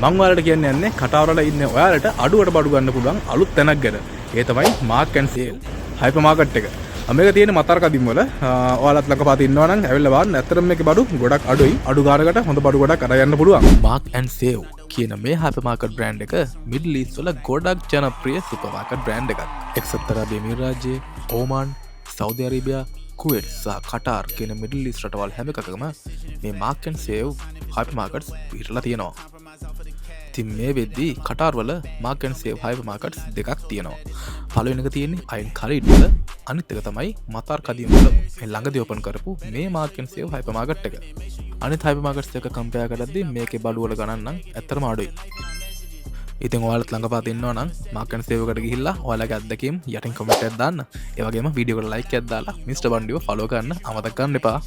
මං ඔයාලට කියන්න යන්නේ කටාර වල ඉන්න ඔයාලට අඩුවට බඩු ගන්න පුළුවන් අලුත් තැනක් ගැන. ඒ තමයි mark and save hyper market එක. මේක තියෙන්නේ මතර කදිම් වල. ඔයාලත් ළඟපාත ඉන්නවා නම් ඇවිල්ලා බලන්න. ඇත්තටම මේකේ බඩු ගොඩක් අඩුයි. අඩු ගානකට හොඳ බඩු ගොඩක් අරන් යන්න පුළුවන්. මාක් ඇන්ඩ් සේව් කියන මේ හයිපර් මාකට් බ්‍රෑන්ඩ් එක මිඩල් ඊස්ට් වල ගොඩක් ජනප්‍රිය සුපර් මාකට් බ්‍රෑන්ඩ් එකක්. එක්සත් අරාබි එමිරාජ්‍යයේ, ඕමාන්, සෞදි අරේබියා, කුවේට් සහ කටාර් කියන මිඩල් ඊස්ට් රටවල් හැම එකකම මේ mark and save hyper markets පිහිටලා තියෙනවා. ඉතින් මේ වෙද්දී කටාර් වල mark and save hyper markets දෙකක් තියෙනවා. පළවෙනි එක තියෙන්නේ අයින් කලීඩ් වල, අනිත් එක තමයි මතාර් කදීම් වල මේ ළඟදී ඕපන් කරපු මේ mark and save hyper market එක. අනිත් හයිපර් මාකට්ස් එක කම්පෙයාර් කරද්දී මේකේ බඩු වල ගණන් නම් ඇත්තටම අඩුයි. ඉතින් ඔයාලත් ළඟපාත ඉන්නවා නම් මාක් ඇන්ඩ් සේව් එකට ගිහිල්ලා ඔයාලගේ අත්දැකීම් යටින් කමෙන්ට් එකක් දාන්න. ඒ වගේම වීඩියෝ එකට ලයික් එකක් දාලා මිස්ටර් බන්ඩිව ෆලෝ කරන්න අමතක කරන්න එපා.